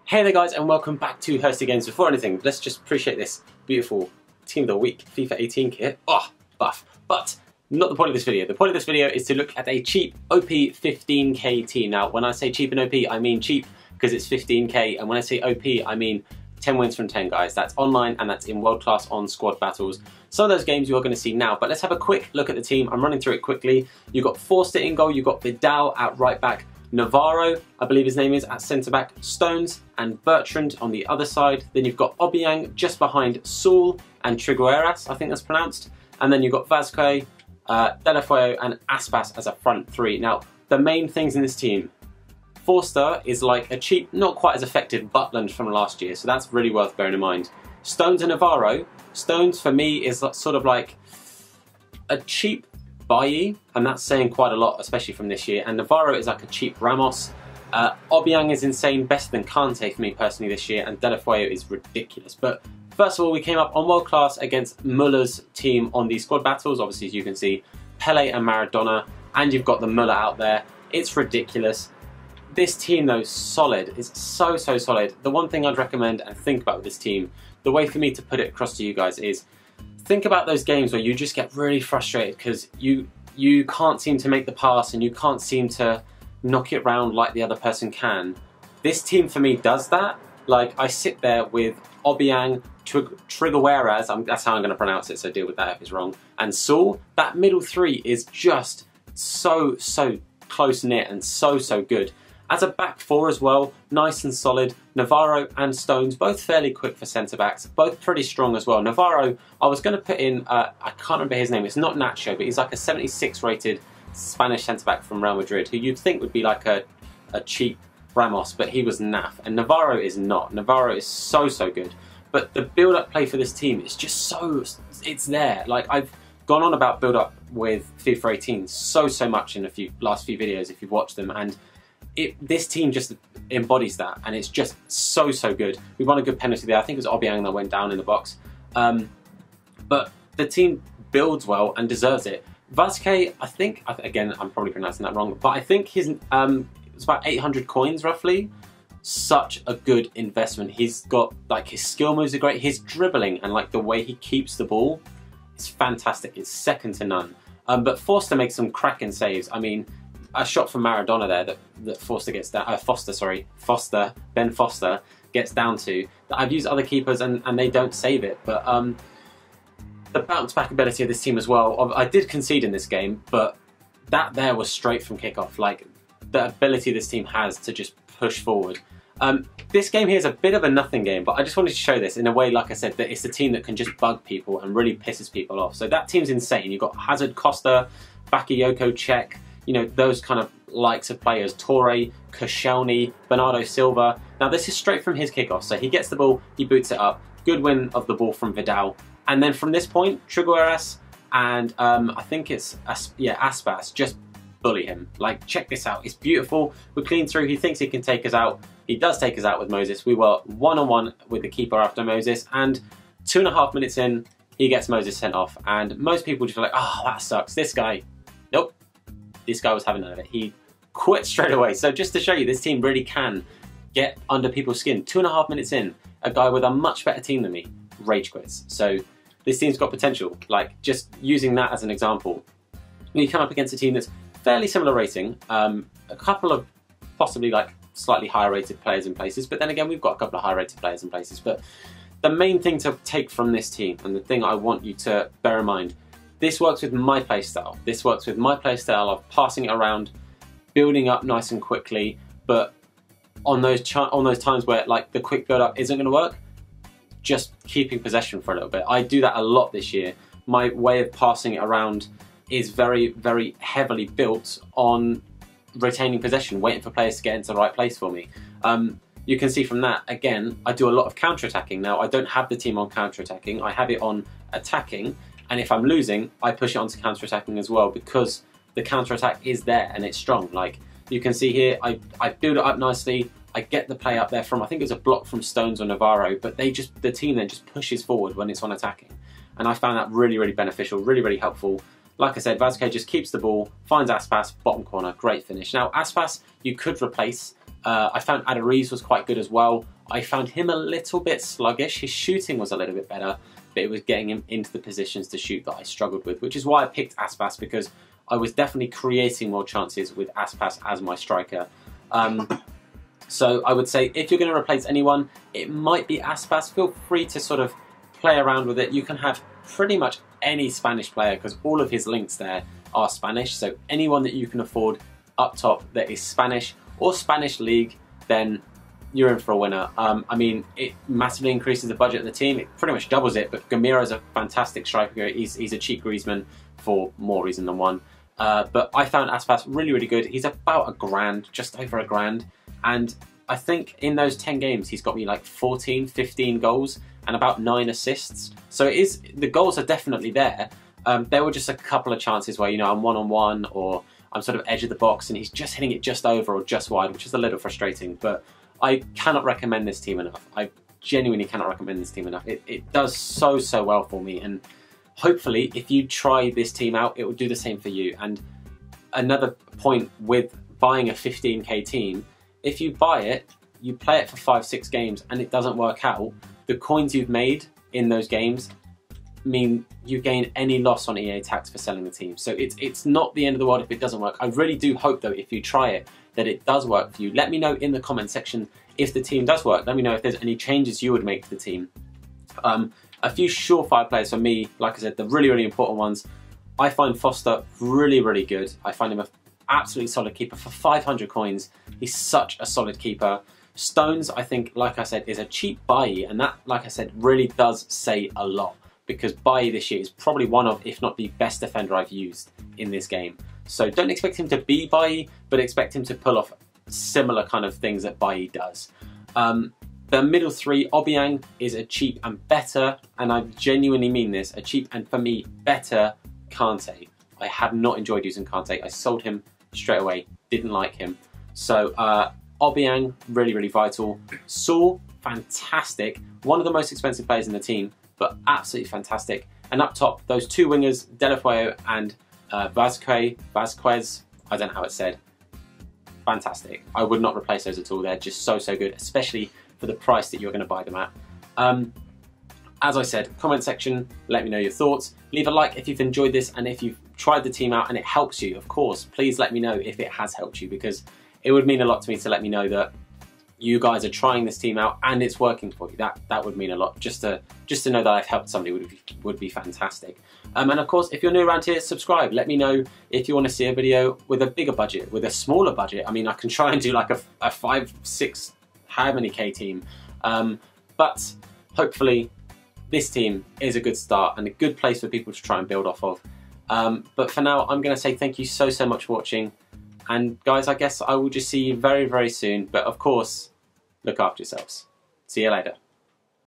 Hey there guys, and welcome back to Hursty Games. Before anything, let's just appreciate this beautiful Team of the Week FIFA 18 kit. Oh, buff. But not the point of this video. The point of this video is to look at a cheap OP 15k team. Now, when I say cheap and OP, I mean cheap because it's 15k, and when I say OP, I mean 10 wins from 10 guys. That's online and that's in world class on squad battles. Some of those games you are going to see now, but let's have a quick look at the team. I'm running through it quickly. You've got Forster in goal, you've got Vidal at right back, Navarro, I believe his name is, at centre-back, Stones and Bertrand on the other side. Then you've got Obiang just behind Saul and Trigueras, I think that's pronounced. And then you've got Vazquez, Deulofeu and Aspas as a front three. Now, the main things in this team, Forster is like a cheap, not quite as effective Butland from last year, so that's really worth bearing in mind. Stones and Navarro, Stones for me is sort of like a cheap Bailly, and that's saying quite a lot, especially from this year. And Navarro is like a cheap Ramos. Obiang is insane, better than Kante for me personally this year, and Deulofeu is ridiculous. But first of all, we came up on world class against Muller's team on these squad battles. Obviously, as you can see, Pele and Maradona, and you've got the Muller out there. It's ridiculous. This team though, solid. It's so solid. The one thing I'd recommend and think about with this team, the way for me to put it across to you guys is, think about those games where you just get really frustrated because you can't seem to make the pass and you can't seem to knock it round like the other person can. This team for me does that. Like, I sit there with Obiang, Trigueras, that's how I'm going to pronounce it, so deal with that if it's wrong, and Saul. That middle three is just so close-knit and so good. As a back four as well, nice and solid. Navarro and Stones, both fairly quick for centre-backs, both pretty strong as well. Navarro, I was going to put in, I can't remember his name, it's not Nacho, but he's like a 76 rated Spanish centre-back from Real Madrid, who you'd think would be like a cheap Ramos, but he was naff. And Navarro is not. Navarro is so good. But the build-up play for this team is just it's there. Like, I've gone on about build-up with FIFA 18 so much in last few videos if you've watched them, and this team just embodies that, and it's just so good. We won a good penalty there. I think it was Obiang that went down in the box. But the team builds well and deserves it. Vazquez, I think, again, I'm probably pronouncing that wrong, but I think his it's about 800 coins roughly. Such a good investment. He's got, like, his skill moves are great. His dribbling and like the way he keeps the ball is fantastic. It's second to none. But Forster makes some cracking saves. I mean, a shot from Maradona there that Forster gets down, Ben Foster gets down to, that I've used other keepers and they don't save it. But the bounce back ability of this team as well, I did concede in this game, but that there was straight from kickoff. Like, the ability this team has to just push forward. This game here is a bit of a nothing game, but I just wanted to show this in a way, like I said, that it's a team that can just bug people and really pisses people off. So that team's insane. You've got Hazard, Costa, Bakayoko, Cech, you know, those kind of likes of players, Torre, Koscielny, Bernardo Silva. Now this is straight from his kickoff, so he gets the ball, he boots it up, good win of the ball from Vidal, and then from this point, Trigueras and I think it's Aspas just bully him. Like, check this out, it's beautiful, we're clean through, he thinks he can take us out, he does take us out with Moses. We were one-on-one with the keeper after Moses, and 2.5 minutes in, he gets Moses sent off, and most people just feel like, oh, that sucks, this guy, nope. This guy was having none of it. He quit straight away. So just to show you, this team really can get under people's skin. 2.5 minutes in, a guy with a much better team than me rage quits. So this team's got potential. Like, just using that as an example, when you come up against a team that's fairly similar rating, a couple of possibly like slightly higher rated players in places, but then again, we've got a couple of high rated players in places. But the main thing to take from this team, and the thing I want you to bear in mind, this works with my playstyle. This works with my playstyle of passing it around, building up nice and quickly, but on those times where like the quick build up isn't going to work, just keeping possession for a little bit. I do that a lot this year. My way of passing it around is very heavily built on retaining possession, waiting for players to get into the right place for me. You can see from that, again, I do a lot of counter-attacking. Now, I don't have the team on counter-attacking, I have it on attacking, and if I'm losing, I push it onto counter-attacking as well, because the counter-attack is there and it's strong. Like, you can see here, I build it up nicely, I get the play up there from, I think it was a block from Stones or Navarro, but the team then just pushes forward when it's on attacking. And I found that really beneficial, really helpful. Like I said, Vazquez just keeps the ball, finds Aspas, bottom corner, great finish. Now, Aspas, you could replace I found Adariz was quite good as well. I found him a little bit sluggish. His shooting was a little bit better, but it was getting him into the positions to shoot that I struggled with, which is why I picked Aspas, because I was definitely creating more chances with Aspas as my striker. So I would say if you're going to replace anyone, it might be Aspas. Feel free to sort of play around with it. You can have pretty much any Spanish player because all of his links there are Spanish. So anyone that you can afford up top that is Spanish or Spanish League, then you're in for a winner. I mean, it massively increases the budget of the team. It pretty much doubles it, but Gamira is a fantastic striker. He's a cheap Griezmann for more reason than one. But I found Aspas really, really good. He's about £1,000, just over £1,000. And I think in those 10 games, he's got me like 14, 15 goals and about 9 assists. So the goals are definitely there. There were just a couple of chances where, you know, I'm one-on-one or I'm sort of edge of the box and he's just hitting it just over or just wide, which is a little frustrating. But I cannot recommend this team enough. I genuinely cannot recommend this team enough. It does so, so well for me. And hopefully, if you try this team out, it will do the same for you. And another point with buying a 15k team, if you buy it, you play it for 5-6 games and it doesn't work out, the coins you've made in those games mean you gain any loss on EA tax for selling the team. So it's not the end of the world if it doesn't work. I really do hope though, if you try it, that it does work for you. Let me know in the comment section if the team does work. Let me know if there's any changes you would make to the team. A few surefire players for me, like I said, the really, really important ones. I find Foster really, really good. I find him an absolutely solid keeper for 500 coins. He's such a solid keeper. Stones, I think, like I said, is a cheap buy, and that, like I said, really does say a lot, because Bailly this year is probably one of, if not the best defender I've used in this game. So don't expect him to be Bailly, but expect him to pull off similar kind of things that Bailly does. The middle three, Obiang is a cheap and better, and I genuinely mean this, a cheap and for me better Kante. I have not enjoyed using Kante. I sold him straight away, didn't like him. So Obiang, really, really vital. Saul, fantastic. One of the most expensive players in the team, but absolutely fantastic. And up top, those two wingers, Deulofeu and Vasquez, I don't know how it's said. Fantastic. I would not replace those at all. They're just so, so good, especially for the price that you're going to buy them at. As I said, comment section, let me know your thoughts. Leave a like if you've enjoyed this and if you've tried the team out and it helps you, of course. Please let me know if it has helped you, because it would mean a lot to me to let me know that you guys are trying this team out and it's working for you. That would mean a lot. Just to know that I've helped somebody would be fantastic. And of course, if you're new around here, subscribe. Let me know if you want to see a video with a bigger budget, with a smaller budget. I mean, I can try and do like a 5, 6, how many K team. But hopefully this team is a good start and a good place for people to try and build off of. But for now, I'm going to say thank you so, so much for watching. And guys, I guess I will just see you very, very soon. But of course, look after yourselves. See you later.